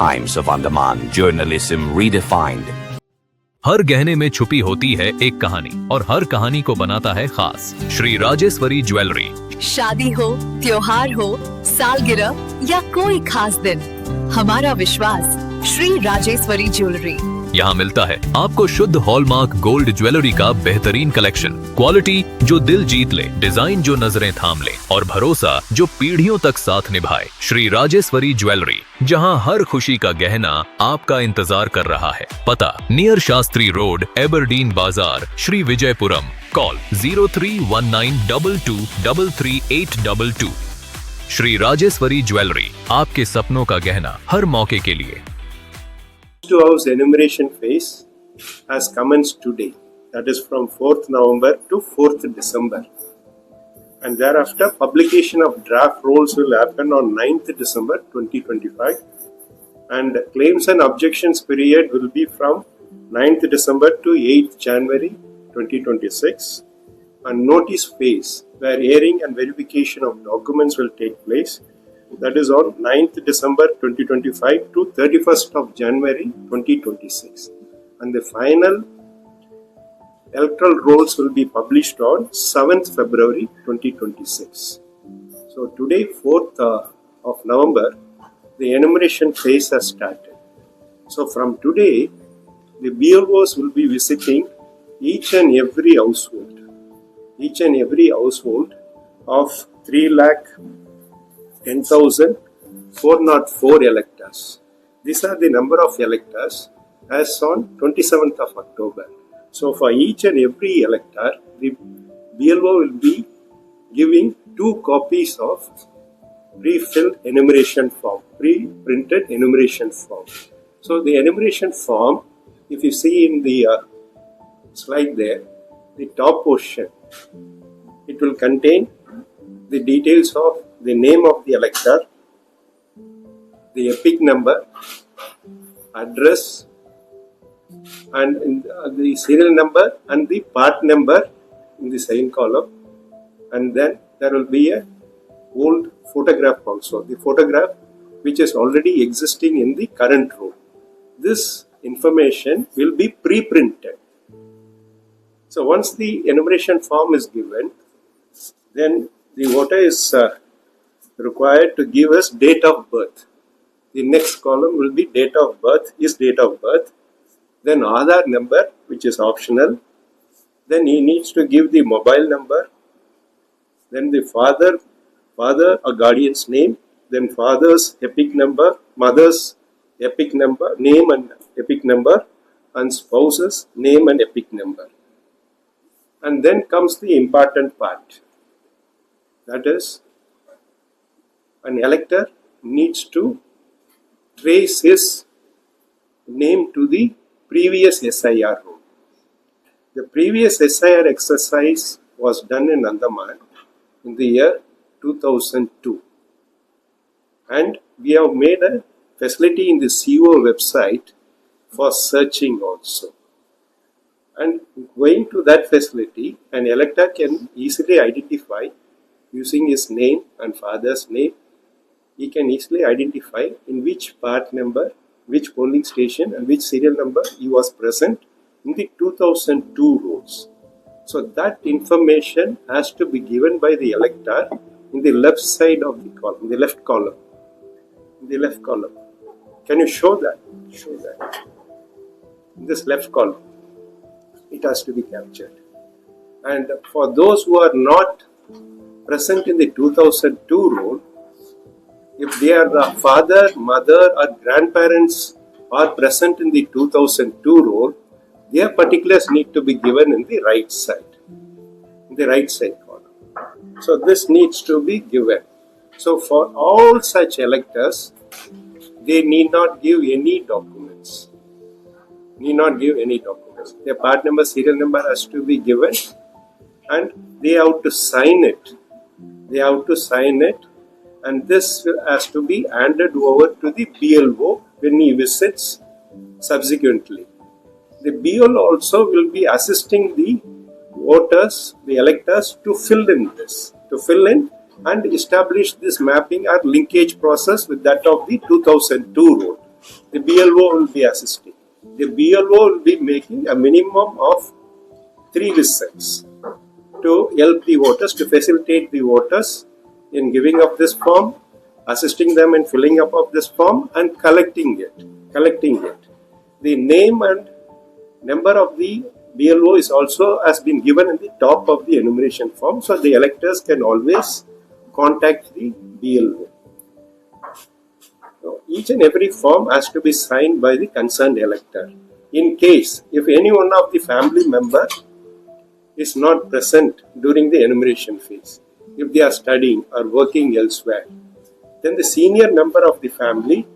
Times of Andaman, Journalism Redefined. हर गहने में छुपी होती है एक कहानी और हर कहानी को बनाता है खास। श्री राजेश्वरी ज्वेलरी। शादी हो, त्योहार हो, सालगिरह या कोई खास दिन, हमारा विश्वास श्री राजेश्वरी ज्वेलरी। यहाँ मिलता है आपको शुद्ध हॉलमार्क गोल्ड ज्वेलरी का बेहतरीन कलेक्शन, क्वालिटी जो दिल जीत ले, डिजाइन जो नजरें थाम ले और भरोसा जो पीढ़ियों तक साथ निभाए। श्री राजेश्वरी ज्वेलरी, जहाँ हर खुशी का गहना आपका इंतजार कर रहा है। पता नियर शास्त्री रोड, एबरडीन बाजार, श्री विजयपुरम। कॉल 031922333822। श्री राजेश्वरी ज्वेलरी, आपके सपनों का गहना हर मौके के लिए। To house enumeration phase has commenced today, that is from 4th November to 4th December, and thereafter publication of draft rolls will happen on 9th December 2025, and claims and objections period will be from 9th December to 8th January 2026, and notice phase where hearing and verification of documents will take place, that is on 9th December 2025 to 31st of January 2026. And the final electoral rolls will be published on 7th February 2026. So today, 4th of November, the enumeration phase has started. So from today, the BLOs will be visiting each and every household of 3,10,404 electors. These are the number of electors as on 27th of October. So for each and every elector, the BLO will be giving 2 copies of pre-filled enumeration form, pre-printed enumeration form. So the enumeration form, if you see in the slide there, the top portion, it will contain the details of the name of the elector, the epic number, address, and the serial number and the part number in the same column. And then there will be a old photograph also, the photograph which is already existing in the current row. This information will be pre-printed. So once the enumeration form is given, then the voter is required to give us date of birth. The next column will be date of birth, his date of birth, then Aadhaar number, which is optional, then he needs to give the mobile number, then the father or guardian's name, then father's epic number, mother's epic number, name and epic number, and spouse's name and epic number. And then comes the important part. That is, an elector needs to trace his name to the previous SIR roll. The previous SIR exercise was done in Andaman in the year 2002. And we have made a facility in the CO website for searching also. And going to that facility, an elector can easily identify using his name and father's name. He can easily identify in which part number, which polling station and which serial number he was present in the 2002 rolls. So that information has to be given by the elector in the left side of the column, in the left column. In the left column. Can you show that? Show that. In this left column, it has to be captured. And for those who are not present in the 2002 roll, if their father, mother or grandparents are present in the 2002 roll, their particulars need to be given in the right side, column. So this needs to be given. So for all such electors, they need not give any documents. Their part number, serial number has to be given, and they have to sign it. And this has to be handed over to the BLO when he visits subsequently. The BLO also will be assisting the voters, the electors, to fill in and establish this mapping or linkage process with that of the 2002 roll. the BLO will be assisting. The BLO will be making a minimum of 3 visits to help the voters, to facilitate the voters in giving up this form, assisting them in filling up of this form and collecting it. The name and number of the BLO is also has been given in the top of the enumeration form, so the electors can always contact the BLO. So each and every form has to be signed by the concerned elector. In case if any one of the family member is not present during the enumeration phase, if they are studying or working elsewhere, then the senior member of the family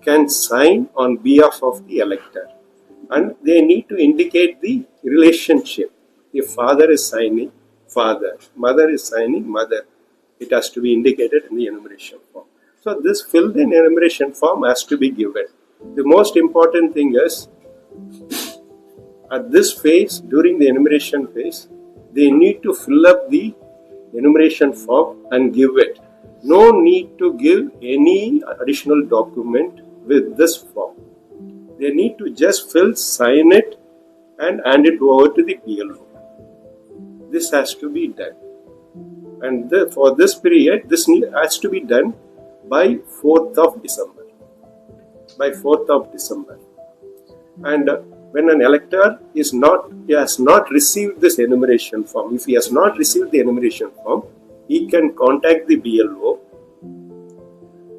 can sign on behalf of the elector, and they need to indicate the relationship. If father is signing father, mother is signing mother, it has to be indicated in the enumeration form. So this filled in enumeration form has to be given. The most important thing is, at this phase, during the enumeration phase, they need to fill up the enumeration form and give it. No need to give any additional document with this form. They need to just fill, sign it and hand it over to the BLO. This has to be done. And for this period, this has to be done by 4th of December. By 4th of December. And when an elector has not received this enumeration form, if he has not received the enumeration form, he can contact the BLO,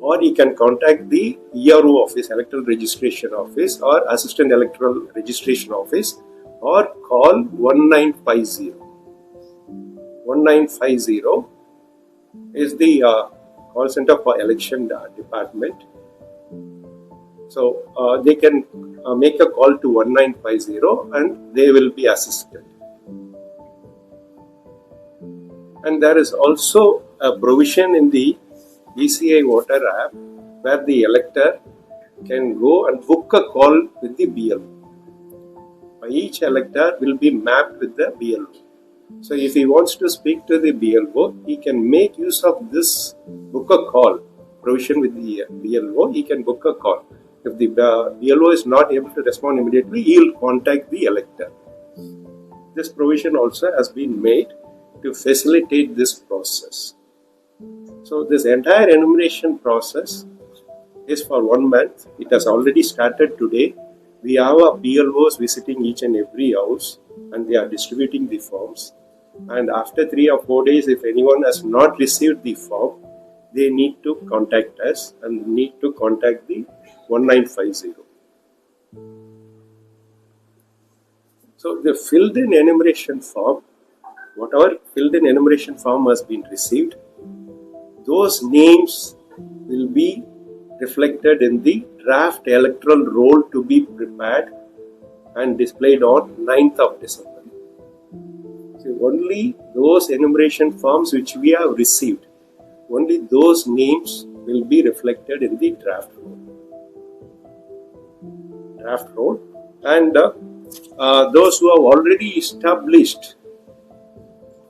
or he can contact the ERO office, Electoral Registration Office, or Assistant Electoral Registration Office, or call 1950. 1950 is the call center for election department. So they can make a call to 1950 and they will be assisted. And there is also a provision in the ECI voter app where the elector can go and book a call with the BLO. Each elector will be mapped with the BLO. So if he wants to speak to the BLO, he can make use of this book a call provision with the BLO. He can book a call. If the BLO is not able to respond immediately, he will contact the elector. This provision also has been made to facilitate this process. So this entire enumeration process is for 1 month. It has already started today. We have our BLOs visiting each and every house and they are distributing the forms. And after 3 or 4 days, if anyone has not received the form, they need to contact us and need to contact the 1950. So the filled in enumeration form, whatever filled in enumeration form has been received, those names will be reflected in the draft electoral roll to be prepared and displayed on 9th of December. So only those enumeration forms which we have received, only those names will be reflected in the draft roll. And those who have already established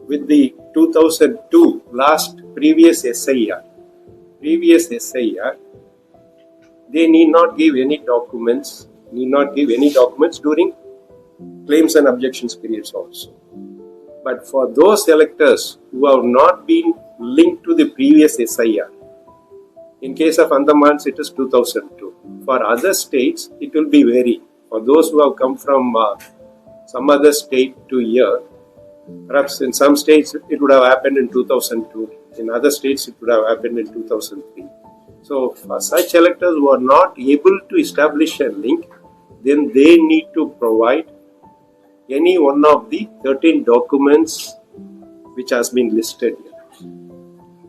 with the 2002 previous SIR, they need not give any documents, during claims and objections periods also. But for those electors who have not been linked to the previous SIR, in case of Andaman, it is 2002. For other states, it will be varying. For those who have come from some other state to here, perhaps in some states it would have happened in 2002. In other states, it would have happened in 2003. So for such electors who are not able to establish a link, then they need to provide any one of the 13 documents which has been listed here.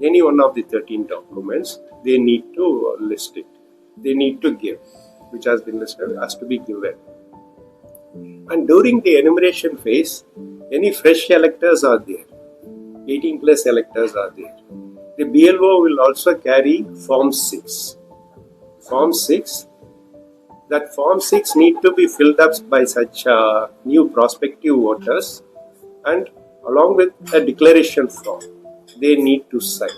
Any one of the 13 documents, they need to list it. They need to give, which has been listed, has to be given. And during the enumeration phase, any fresh electors are there. 18 plus electors are there. The BLO will also carry Form 6. Form 6, that Form 6 need to be filled up by such new prospective voters, and along with a declaration form, they need to sign.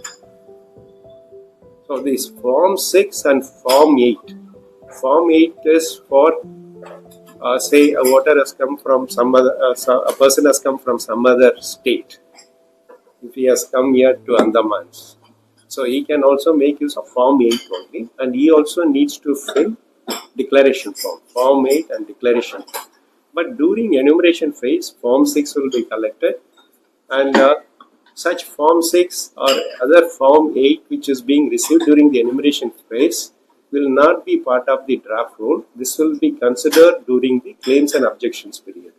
So this Form 6 and Form 8 Form 8 is for, say, a voter has come from some other, a person has come from some other state. If he has come here to Andaman, so he can also make use of Form 8 only, and he also needs to fill declaration form, Form 8 and declaration form. But during enumeration phase, Form 6 will be collected, and such Form 6 or other Form 8 which is being received during the enumeration phase will not be part of the draft roll. This will be considered during the claims and objections period.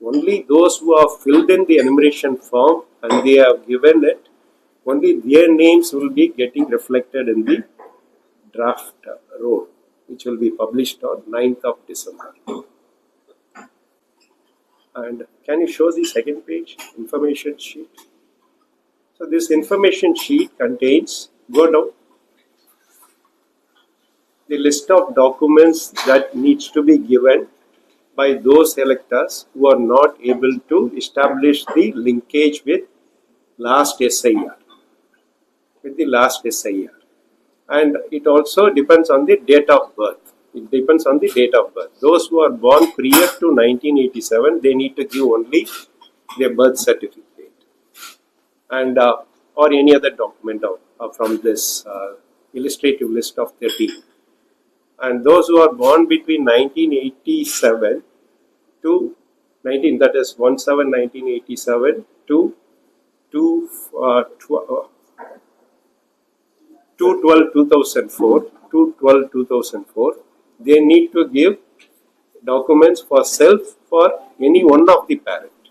Only those who have filled in the enumeration form and they have given it, only their names will be getting reflected in the draft roll, which will be published on 9th of December. And can you show the second page, information sheet? So this information sheet contains, go down, the list of documents that needs to be given by those electors who are not able to establish the linkage with last SIR, And it also depends on the date of birth. It depends on the date of birth. Those who are born prior to 1987, they need to give only their birth certificate and or any other document from this illustrative list of 13. And those who are born between 1987 to 1987 to 2/12/2004, they need to give documents for self for any one of the parent.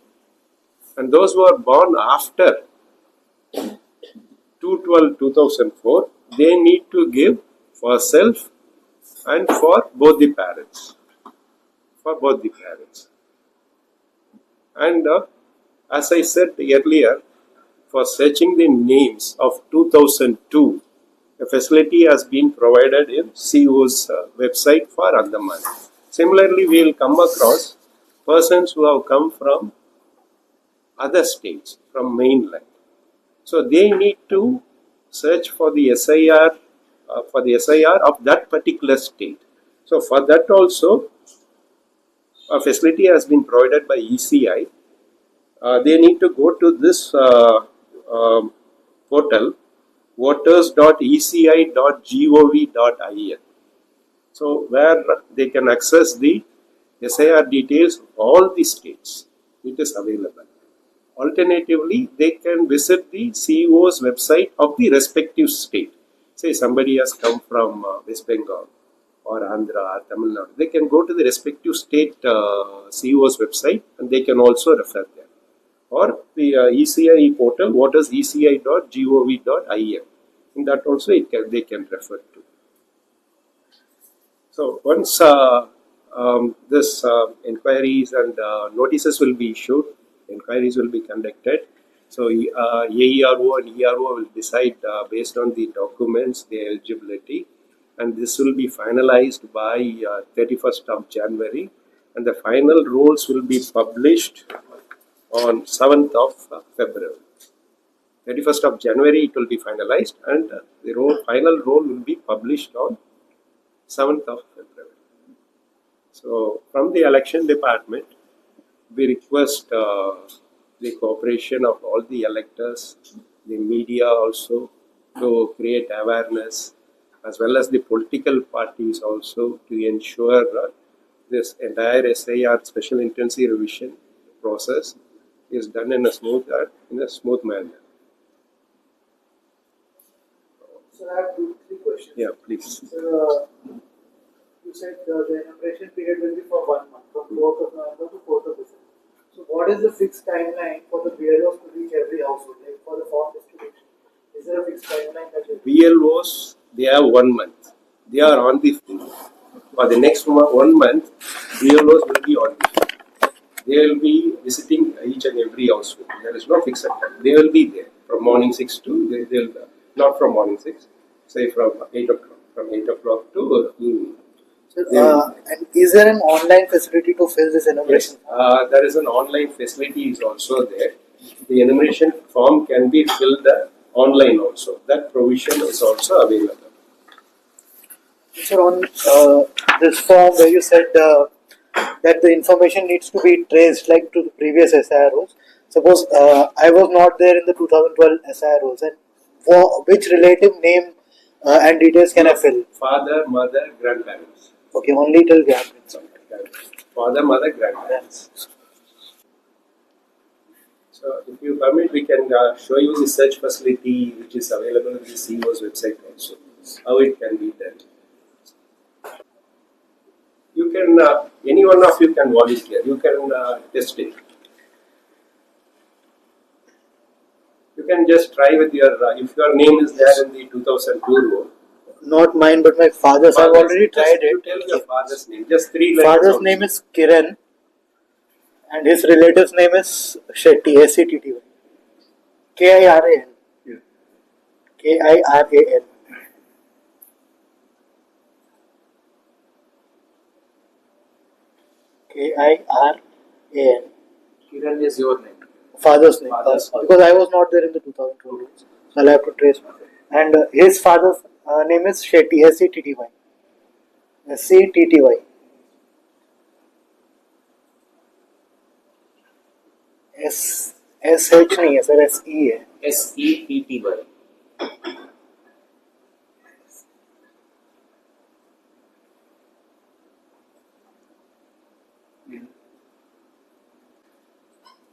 And those who are born after 2/12/2004, they need to give for self and for both the parents. And as I said earlier, for searching the names of 2002, a facility has been provided in CO's website for Andaman. Similarly, we will come across persons who have come from other states, from mainland. So they need to search for the SIR of that particular state. So for that also, a facility has been provided by ECI. They need to go to this portal, voters.eci.gov.in. So where they can access the SIR details of all the states. It is available. Alternatively, they can visit the CO's website of the respective state. Say somebody has come from West Bengal or Andhra or Tamil Nadu. They can go to the respective state CO's website and they can also refer there. Or the ECI portal, voters.eci.gov.in. In that also they can refer to. So once this inquiries and notices will be issued, inquiries will be conducted. So AERO and ERO will decide based on the documents, the eligibility, and this will be finalized by 31st of January, and the final rules will be published on 7th of February. 31st of January it will be finalized, and the final rule will be published on 7th of February. So from the election department, we request the cooperation of all the electors, the media also, to create awareness, as well as the political parties also, to ensure this entire SIR special intensive revision process is done in a smooth manner. So I have 2-3 questions. Yeah, please. So, you said the enumeration period will be for 1 month, from 4th of November to 4th of December. So what is the fixed timeline for the BLOs to reach every household, like for the form distribution? Is there a fixed timeline that you BLOs, they have 1 month. They are on the field. For the next 1 month, BLOs will be on the field. They will be visiting each and every household. There is no fixed time. They will be there from morning 6 to, they'll not from morning 6, say from 8 o'clock. From 8 o'clock to evening. and is there an online facility to fill this enumeration? Yes, there is an online facility is also there. The enumeration form can be filled online also. That provision is also available. So on this form where you said that the information needs to be traced like to the previous SIROs. Suppose I was not there in the 2012 SIROs, and for which relative name and details can I fill? Father, mother, grandparents. Okay, only till grandparents. Father, mother, grandparents. So, if you permit, we can show you the search facility which is available on the CEO's website also. How it can be done. You can, any one of you can volunteer. You can test it. You can just try with your, if your name is there in the 2002 row. Not mine, but my father's. I've already tried You it. tell your father's name. Just 3 letters. Father's only. name is Kiran, and his relative's name is Shetty, SETTY. KIRAN. KIRAN. KIRAN. Kiran is your name. Father's name. Father's Because I was not there in the 2012 rules. So I'll have to trace. And his father's name is Shetty, SETTY. SETTY. SH नहीं है sir, SE है. SETTY.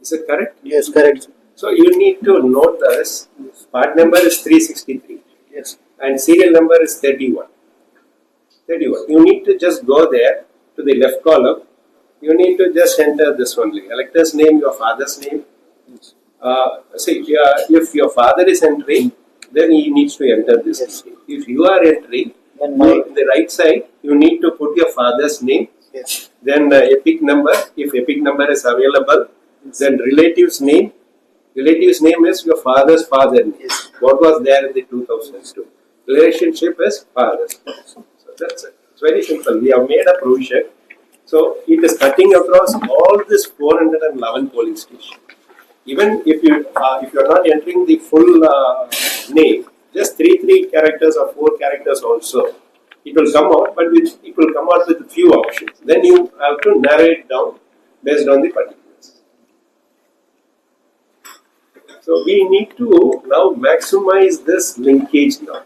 Is it correct? Yes, correct. So you need to note this. Part number is 363. Yes. And serial number is 31. 31. You need to just go there to the left column. You need to just enter this only. Elector's name, your father's name. If your father is entering, then he needs to enter this. Yes. If you are entering, Then on the right side, you need to put your father's name. Yes. Then epic number. If epic number is available, then relative's name. Relative's name is your father's father name. Yes. What was there in the 2002? Relationship is father's. So that's it. It's very simple. We have made a provision. So it is cutting across all this 411 polling stations. Even if you are not entering the full name, just three characters or 4 characters also, it will come out. But it will come out with a few options. Then you have to narrow it down based on the particulars. So we need to now maximize this linkage now.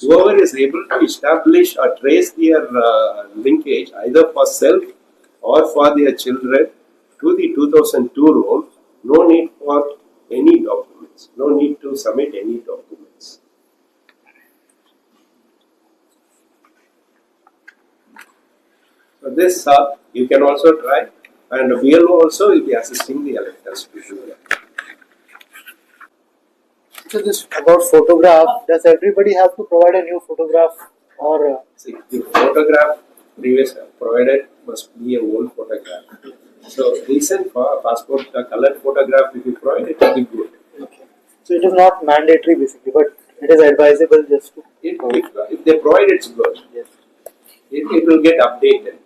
Whoever is able to establish or trace their linkage either for self or for their children to the 2002 roll, no need for any documents, no need to submit any documents. So this you can also try, and BLO also will be assisting the electors to do that. So this about photograph, does everybody have to provide a new photograph or? See, the photograph previous provided must be a old photograph. So recent passport colored photograph, if you provide it, will be good. Okay. So it is not mandatory basically, but it is advisable just to. If they provide, it's good. Yes. It will get updated.